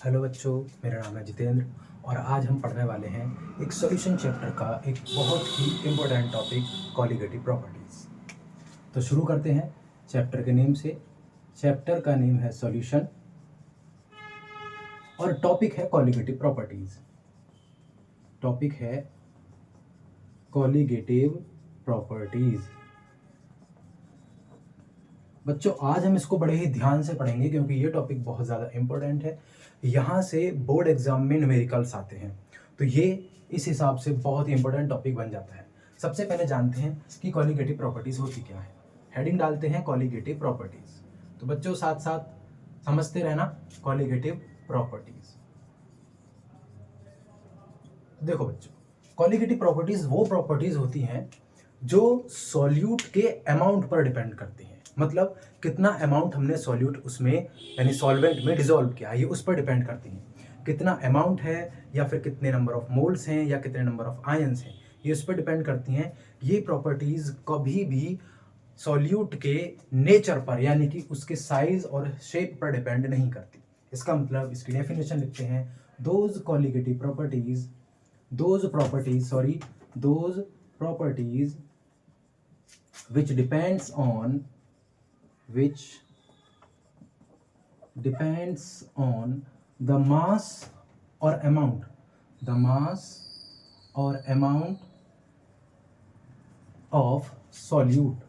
Hello बच्चों, मेरा नाम है जितेंद्र और आज हम पढ़ने वाले हैं एक सॉल्यूशन चैप्टर का एक बहुत ही इम्पोर्टेंट टॉपिक कॉलिगेटिव प्रॉपर्टीज़। तो शुरू करते हैं चैप्टर के नेम से। चैप्टर का नेम है सॉल्यूशन और टॉपिक है कॉलिगेटिव प्रॉपर्टीज़। टॉपिक है कॉलिगेटिव प्रॉपर्टीज़। बच्चों आज हम इसको बड़े ही ध्यान से पढ़ेंगे क्योंकि ये टॉपिक बहुत ज़्यादा इम्पोर्टेंट है। यहाँ से बोर्ड एग्जाम में न्यूमेरिकल्स आते हैं, तो ये इस हिसाब से बहुत ही इंपॉर्टेंट टॉपिक बन जाता है। सबसे पहले जानते हैं कि कॉलिगेटिव प्रॉपर्टीज़ होती क्या है। हेडिंग डालते हैं कॉलिगेटिव प्रॉपर्टीज़। तो बच्चों साथ साथ समझते रहना कॉलिगेटिव प्रॉपर्टीज़। देखो बच्चों, कॉलिगेटिव प्रॉपर्टीज़ वो प्रॉपर्टीज़ होती हैं जो सॉल्यूट के अमाउंट पर डिपेंड करती हैं। मतलब कितना अमाउंट हमने सॉल्यूट उसमें यानी सॉल्वेंट में डिसॉल्व किया, ये उस पर डिपेंड करती हैं। कितना अमाउंट है या फिर कितने नंबर ऑफ मोल्स हैं या कितने नंबर ऑफ आयंस हैं, ये उस पर डिपेंड करती हैं। ये प्रॉपर्टीज़ कभी भी सॉल्यूट के नेचर पर यानी कि उसके साइज और शेप पर डिपेंड नहीं करती। इसका मतलब इसकी डेफिनेशन लिखते हैं, those properties which depends on the mass or amount of solute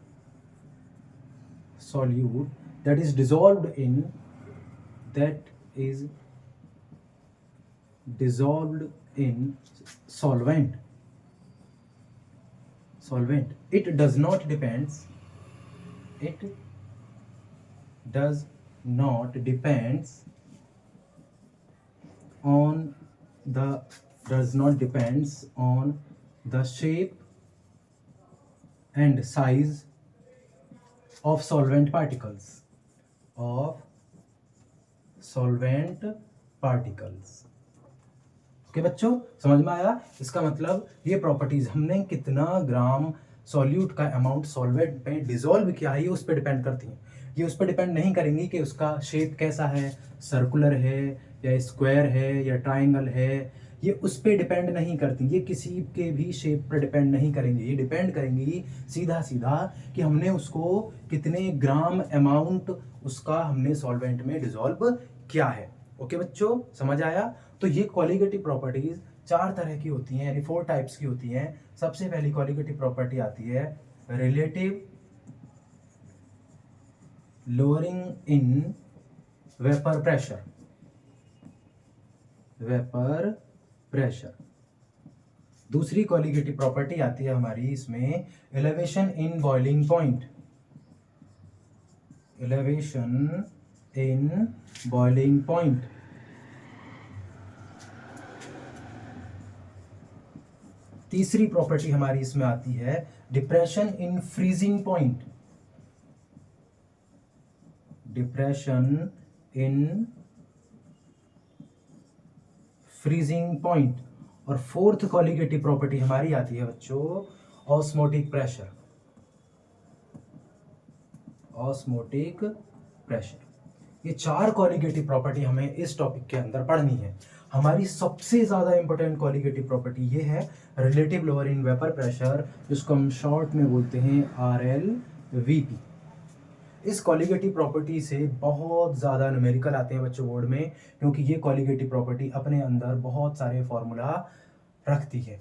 that is dissolved in solvent. It does not depends on the shape and size of solvent particles. Okay बच्चों, समझ में आया? इसका मतलब ये प्रॉपर्टीज हमने कितना ग्राम सॉल्यूट का अमाउंट सॉल्वेंट में डिसॉल्व किया है, ये उस पर डिपेंड करती हैं। ये उस पर डिपेंड नहीं करेंगी कि उसका शेप कैसा है, सर्कुलर है या स्क्वायर है या ट्राइंगल है, ये उस पर डिपेंड नहीं करती। ये किसी के भी शेप पर डिपेंड नहीं करेंगे। ये डिपेंड करेंगी सीधा कि हमने उसको कितने ग्राम अमाउंट उसका हमने सॉल्वेंट में डिसॉल्व किया है। ओके बच्चों, समझ आया? तो ये कॉलिगेटिव प्रॉपर्टीज 4 तरह की होती हैं, यानी 4 टाइप्स की होती हैं। सबसे पहली कॉलिगेटिव प्रॉपर्टी आती है relative lowering in vapour pressure. दूसरी कॉलिगेटिव प्रॉपर्टी आती है हमारी इसमें एलिवेशन इन बॉइलिंग पॉइंट। तीसरी प्रॉपर्टी हमारी इसमें आती है डिप्रेशन इन फ्रीजिंग पॉइंट। और फोर्थ कॉलिगेटिव प्रॉपर्टी हमारी आती है बच्चों ऑस्मोटिक प्रेशर। ये 4 कॉलिगेटिव प्रॉपर्टी हमें इस टॉपिक के अंदर पढ़नी है। हमारी सबसे ज्यादा इंपॉर्टेंट कॉलिगेटिव प्रॉपर्टी ये है relative lower in vapour pressure, जिसको हम शॉर्ट में बोलते हैं RLVP। इस कॉलिगेटिव प्रॉपर्टी से बहुत ज़्यादा न्यूमेरिकल आते हैं बच्चों बोर्ड में, क्योंकि ये कॉलिगेटिव प्रॉपर्टी अपने अंदर बहुत सारे फॉर्मूला रखती है।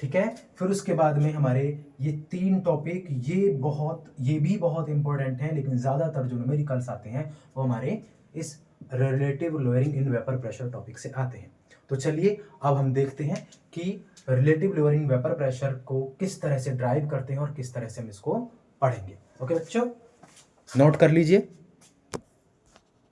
ठीक है, फिर उसके बाद में हमारे ये 3 टॉपिक ये भी बहुत इंपॉर्टेंट हैं, लेकिन ज़्यादातर जो न्यूमेरिकल्स आते हैं वो हमारे इस relative lowering in vapour pressure topic से आते हैं। तो चलिए अब हम देखते हैं कि रिलेटिव लोअरिंग वेपर प्रेशर को किस तरह से ड्राइव करते हैं और किस तरह से हम इसको पढ़ेंगे। ओके बच्चों, नोट कर लीजिए।